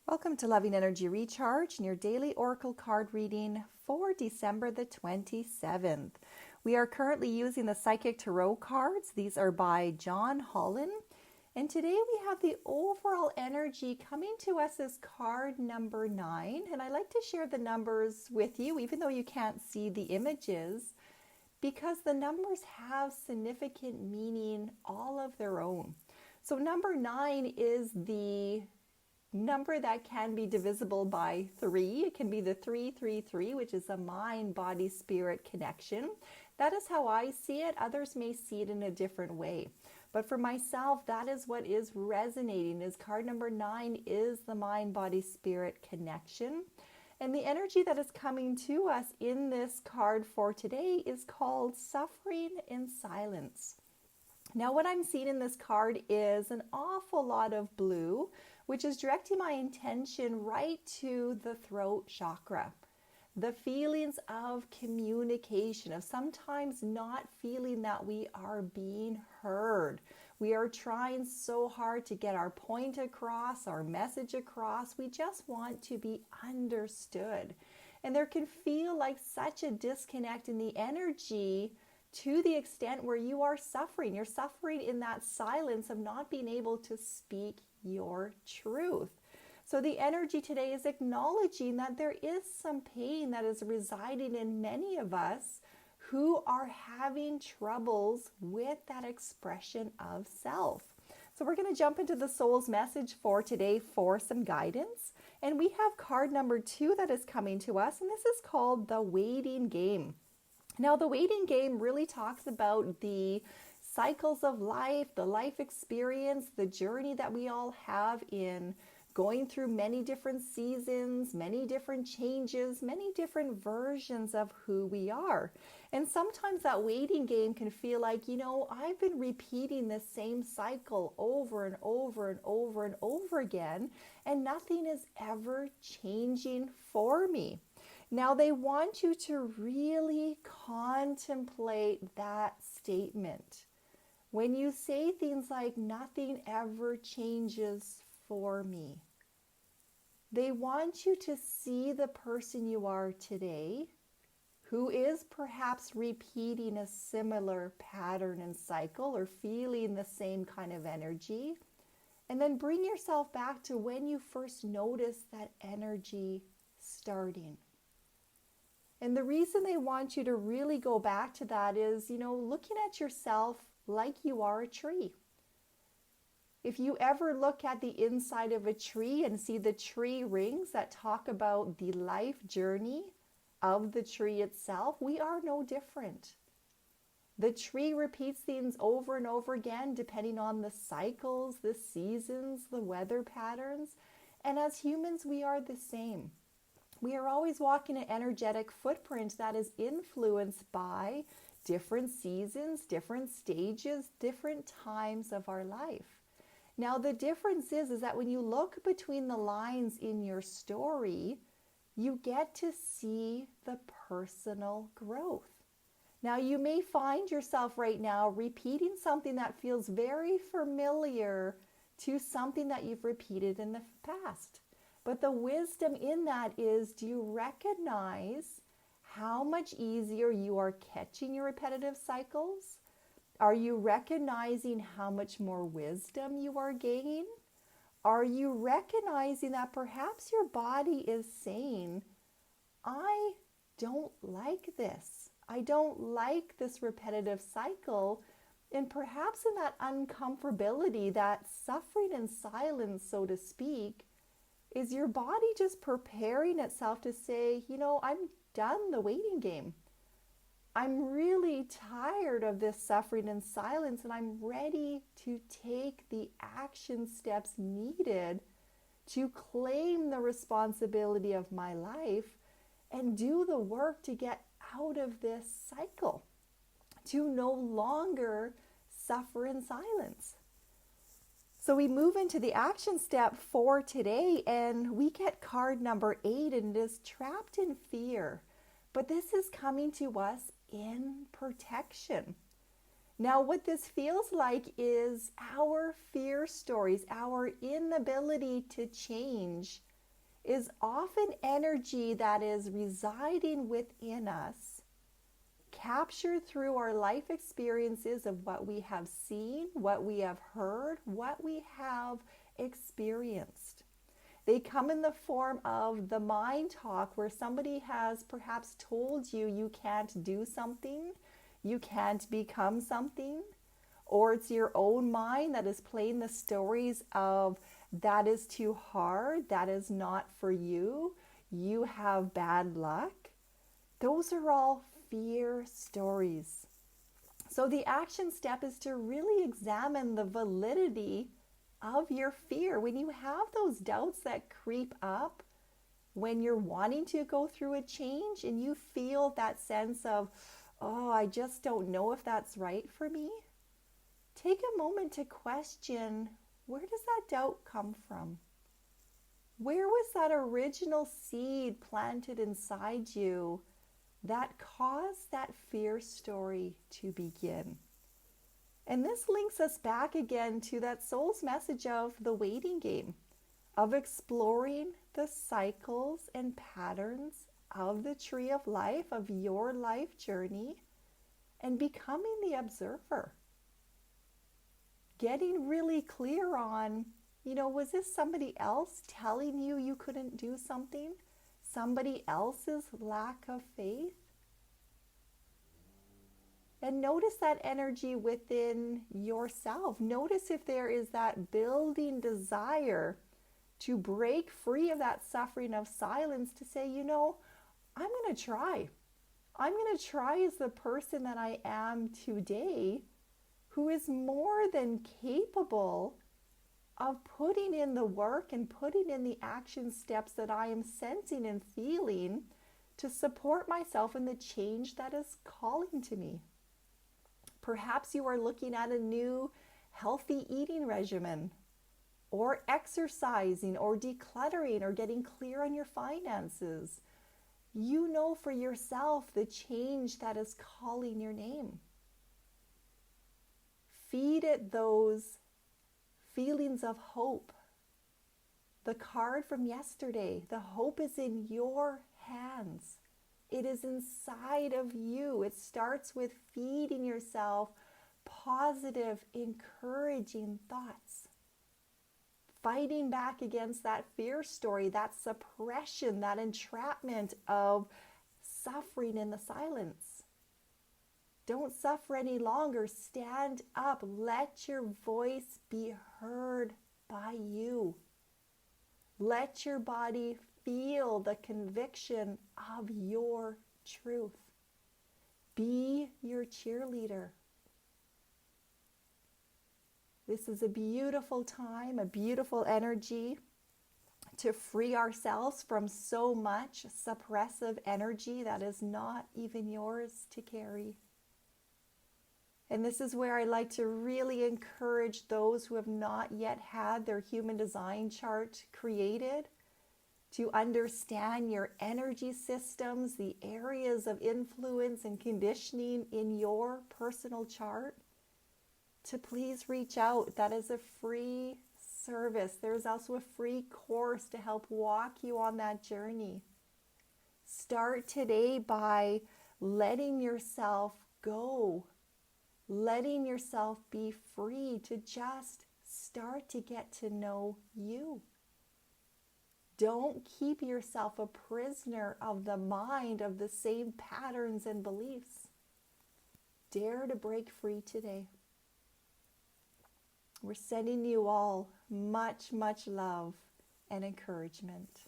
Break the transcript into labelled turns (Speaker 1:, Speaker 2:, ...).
Speaker 1: Welcome to Loving Energy Recharge and your daily Oracle card reading for December the 27th. We are currently using the Psychic Tarot cards. These are by John Holland. And today we have the overall energy coming to us as card number 9. And I like to share the numbers with you, even though you can't see the images, because the numbers have significant meaning all of their own. So number 9 is the number that can be divisible by 3. It can be the 333, which is a mind, body, spirit connection. That is how I see it. Others may see it in a different way. But for myself, that is what is resonating, is card number 9 is the mind, body, spirit connection. And the energy that is coming to us in this card for today is called suffering in silence. Now what I'm seeing in this card is an awful lot of blue, which is directing my intention right to the throat chakra. The feelings of communication, of sometimes not feeling that we are being heard. We are trying so hard to get our point across, our message across. We just want to be understood. And there can feel like such a disconnect in the energy to the extent where you are suffering. You're suffering in that silence of not being able to speak your truth. So the energy today is acknowledging that there is some pain that is residing in many of us who are having troubles with that expression of self. So we're going to jump into the soul's message for today for some guidance. And we have card number 2 that is coming to us, and this is called the waiting game. Now, the waiting game really talks about the cycles of life, the life experience, the journey that we all have in going through many different seasons, many different changes, many different versions of who we are. And sometimes that waiting game can feel like, I've been repeating the same cycle over and over and over and over again, and nothing is ever changing for me. Now, they want you to really contemplate that statement. When you say things like, nothing ever changes for me, they want you to see the person you are today, who is perhaps repeating a similar pattern and cycle or feeling the same kind of energy, and then bring yourself back to when you first noticed that energy starting. And the reason they want you to really go back to that is, looking at yourself like you are a tree. If you ever look at the inside of a tree and see the tree rings that talk about the life journey of the tree itself, we are no different. The tree repeats things over and over again, depending on the cycles, the seasons, the weather patterns. And as humans, we are the same. We are always walking an energetic footprint that is influenced by different seasons, different stages, different times of our life. Now, the difference is that when you look between the lines in your story, you get to see the personal growth. Now, you may find yourself right now repeating something that feels very familiar to something that you've repeated in the past. But the wisdom in that is, do you recognize how much easier you are catching your repetitive cycles? Are you recognizing how much more wisdom you are gaining? Are you recognizing that perhaps your body is saying, I don't like this. I don't like this repetitive cycle. And perhaps in that uncomfortability, that suffering in silence, so to speak, is your body just preparing itself to say, I'm done the waiting game. I'm really tired of this suffering in silence, and I'm ready to take the action steps needed to claim the responsibility of my life and do the work to get out of this cycle, to no longer suffer in silence. So we move into the action step for today, and we get card number 8, and it is trapped in fear. But this is coming to us in protection. Now, what this feels like is our fear stories, our inability to change is often energy that is residing within us, captured through our life experiences of what we have seen, what we have heard, what we have experienced. They come in the form of the mind talk, where somebody has perhaps told you you can't do something, you can't become something, or it's your own mind that is playing the stories of that is too hard, that is not for you, you have bad luck. Those are all fear stories. So the action step is to really examine the validity of your fear. When you have those doubts that creep up, when you're wanting to go through a change and you feel that sense of, oh, I just don't know if that's right for me, take a moment to question, where does that doubt come from? Where was that original seed planted inside you that caused that fear story to begin? And this links us back again to that soul's message of the waiting game, of exploring the cycles and patterns of the tree of life, of your life journey, and becoming the observer. Getting really clear on, was this somebody else telling you you couldn't do something? Somebody else's lack of faith? And notice that energy within yourself. Notice if there is that building desire to break free of that suffering of silence, to say, I'm going to try. I'm going to try as the person that I am today, who is more than capable of putting in the work and putting in the action steps that I am sensing and feeling to support myself in the change that is calling to me. Perhaps you are looking at a new healthy eating regimen, or exercising, or decluttering, or getting clear on your finances. You know for yourself the change that is calling your name. Feed it those feelings of hope. The card from yesterday, the hope is in your hands. It is inside of you. It starts with feeding yourself positive, encouraging thoughts. Fighting back against that fear story, that suppression, that entrapment of suffering in the silence. Don't suffer any longer. Stand up. Let your voice be heard by you. Let your body feel the conviction of your truth. Be your cheerleader. This is a beautiful time, a beautiful energy to free ourselves from so much suppressive energy that is not even yours to carry. And this is where I like to really encourage those who have not yet had their human design chart created to understand your energy systems, the areas of influence and conditioning in your personal chart, to please reach out. That is a free service. There's also a free course to help walk you on that journey. Start today by letting yourself go, letting yourself be free to just start to get to know you. Don't keep yourself a prisoner of the mind, of the same patterns and beliefs. Dare to break free today. We're sending you all much, much love and encouragement.